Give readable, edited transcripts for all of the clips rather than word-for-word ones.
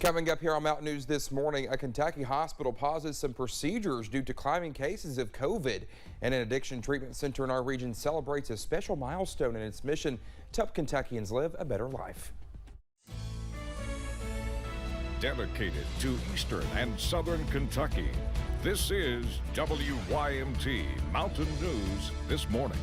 Coming up here on Mountain News this morning, a Kentucky hospital pauses some procedures due to climbing cases of COVID. And an addiction treatment center in our region celebrates a special milestone in its mission to help Kentuckians live a better life. Dedicated to Eastern and Southern Kentucky, this is WYMT Mountain News this morning.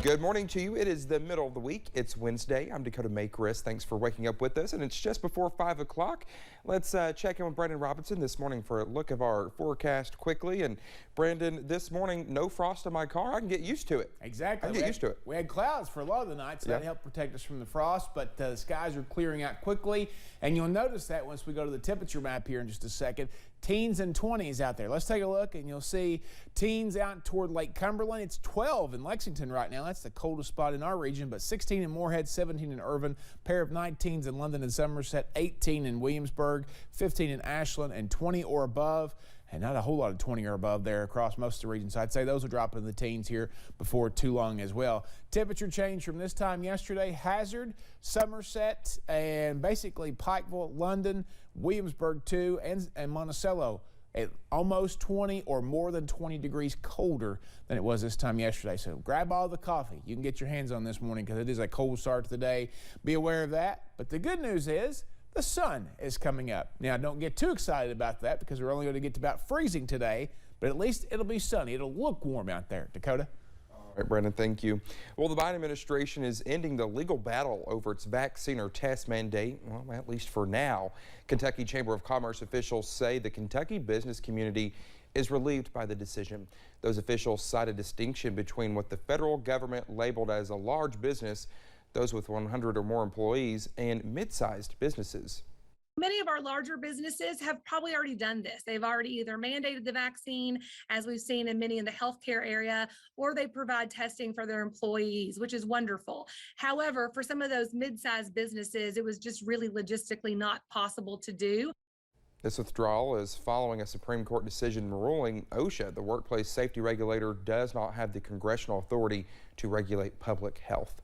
Good morning to you. It is the middle of the week. It's Wednesday. I'm Dakota Makris. Thanks for waking up with us. And it's just before 5 o'clock. Let's check in with Brandon Robinson this morning for a look of our forecast quickly. And Brandon, this morning, no frost in my car. I can get used to it. Exactly. I can get used to it. We had clouds for a lot of the night, so that helped protect us from the frost. But the skies are clearing out quickly. And you'll notice that once we go to the temperature map here in just a second. Teens and 20s out there. Let's take a look, and you'll see teens out toward Lake Cumberland. It's 12 in Lexington right now. That's the coldest spot in our region, but 16 in Moorhead, 17 in Irvine, pair of 19s in London and Somerset, 18 in Williamsburg, 15 in Ashland, and 20 or above. And not a whole lot of 20 or above there across most of the region. So I'd say those will drop in the teens here before too long as well. Temperature change from this time yesterday. Hazard, Somerset, and basically Pikeville, London, Williamsburg too, and Monticello at almost 20 or more than 20 degrees colder than it was this time yesterday. So grab all the coffee you can get your hands on this morning because it is a cold start to the day. Be aware of that. But the good news is the sun is coming up. Now, don't get too excited about that because we're only going to get to about freezing today, but at least it'll be sunny. It'll look warm out there. Dakota? All right, Brandon, thank you. Well, the Biden administration is ending the legal battle over its vaccine or test mandate, well, at least for now. Kentucky Chamber of Commerce officials say the Kentucky business community is relieved by the decision. Those officials cite a distinction between what the federal government labeled as a large business, those with 100 or more employees, and mid-sized businesses. Many of our larger businesses have probably already done this. They've already either mandated the vaccine, as we've seen in many in the healthcare area, or they provide testing for their employees, which is wonderful. However, for some of those mid-sized businesses, it was just really logistically not possible to do. This withdrawal is following a Supreme Court decision ruling OSHA, the workplace safety regulator, does not have the congressional authority to regulate public health.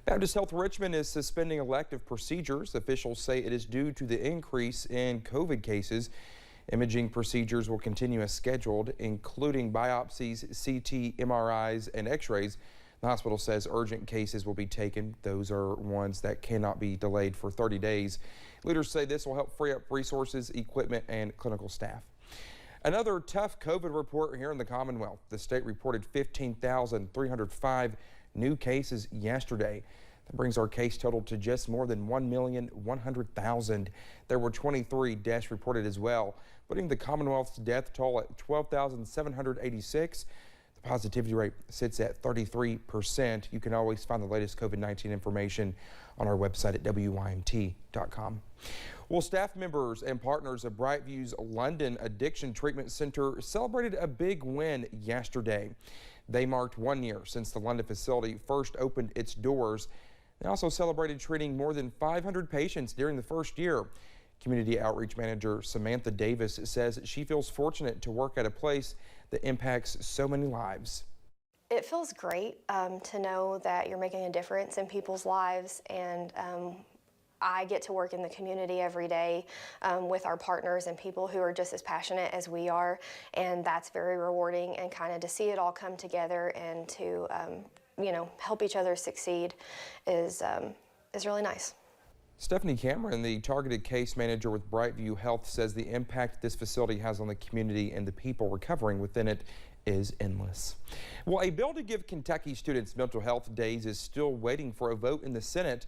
Baptist Health Richmond is suspending elective procedures. Officials say it is due to the increase in COVID cases. Imaging procedures will continue as scheduled, including biopsies, CT, MRIs, and x-rays. The hospital says urgent cases will be taken. Those are ones that cannot be delayed for 30 days. Leaders say this will help free up resources, equipment, and clinical staff. Another tough COVID report here in the Commonwealth. The state reported 15,305 new cases yesterday. That brings our case total to just more than 1,100,000. There were 23 deaths reported as well, putting the Commonwealth's death toll at 12,786. The positivity rate sits at 33%. You can always find the latest COVID-19 information on our website at WYMT.com. Well, staff members and partners of Brightview's London Addiction Treatment Center celebrated a big win yesterday. They marked 1 year since the London facility first opened its doors. They also celebrated treating more than 500 patients during the first year. Community Outreach Manager Samantha Davis says she feels fortunate to work at a place that impacts so many lives. It feels great to know that you're making a difference in people's lives, and I get to work in the community every day with our partners and people who are just as passionate as we are, and that's very rewarding. And kind of to see it all come together and to help each other succeed is really nice. Stephanie Cameron, the targeted case manager with Brightview Health, says the impact this facility has on the community and the people recovering within it is endless. Well, a bill to give Kentucky students mental health days is still waiting for a vote in the Senate.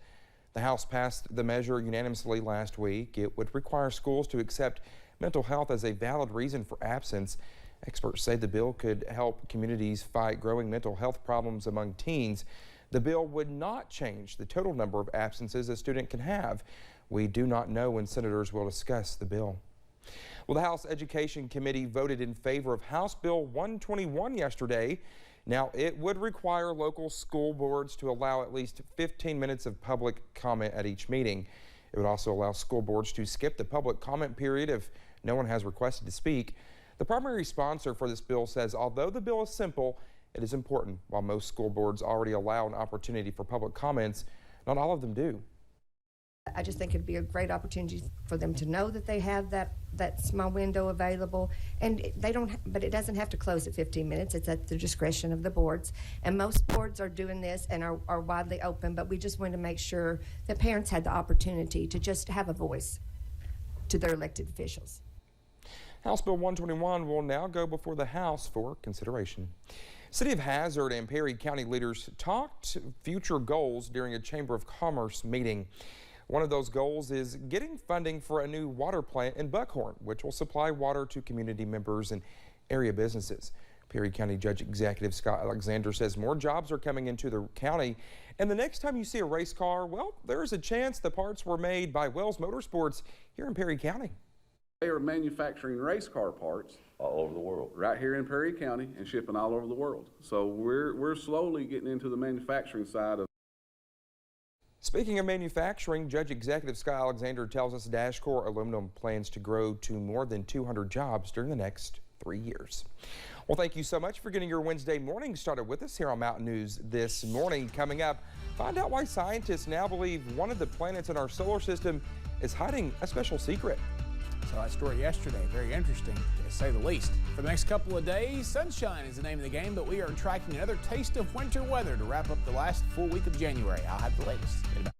The House passed the measure unanimously last week. It would require schools to accept mental health as a valid reason for absence. Experts say the bill could help communities fight growing mental health problems among teens. The bill would not change the total number of absences a student can have. We do not know when senators will discuss the bill. Well, the House Education Committee voted in favor of House Bill 121 yesterday. Now, it would require local school boards to allow at least 15 minutes of public comment at each meeting. It would also allow school boards to skip the public comment period if no one has requested to speak. The primary sponsor for this bill says although the bill is simple, it is important. While most school boards already allow an opportunity for public comments, not all of them do. I just think it'd be a great opportunity for them to know that they have that small window available, and but it doesn't have to close at 15 minutes. It's at the discretion of the boards, and most boards are doing this and are widely open, but we just want to make sure that parents had the opportunity to just have a voice to their elected officials. House Bill 121 will now go before the House for consideration. City of Hazard and Perry County leaders talked future goals during a Chamber of Commerce meeting. One of those goals is getting funding for a new water plant in Buckhorn, which will supply water to community members and area businesses. Perry County Judge Executive Scott Alexander says more jobs are coming into the county, and the next time you see a race car, well, there is a chance the parts were made by Wells Motorsports here in Perry County. They are manufacturing race car parts all over the world, right here in Perry County and shipping all over the world. So we're slowly getting into the manufacturing side of. Speaking of manufacturing, Judge Executive Scott Alexander tells us Dashcore Aluminum plans to grow to more than 200 jobs during the next 3 years. Well, thank you so much for getting your Wednesday morning started with us here on Mountain News this morning. Coming up, find out why scientists now believe one of the planets in our solar system is hiding a special secret. Saw that story yesterday. Very interesting, to say the least. For the next couple of days, sunshine is the name of the game, but we are tracking another taste of winter weather to wrap up the last full week of January. I'll have the latest in about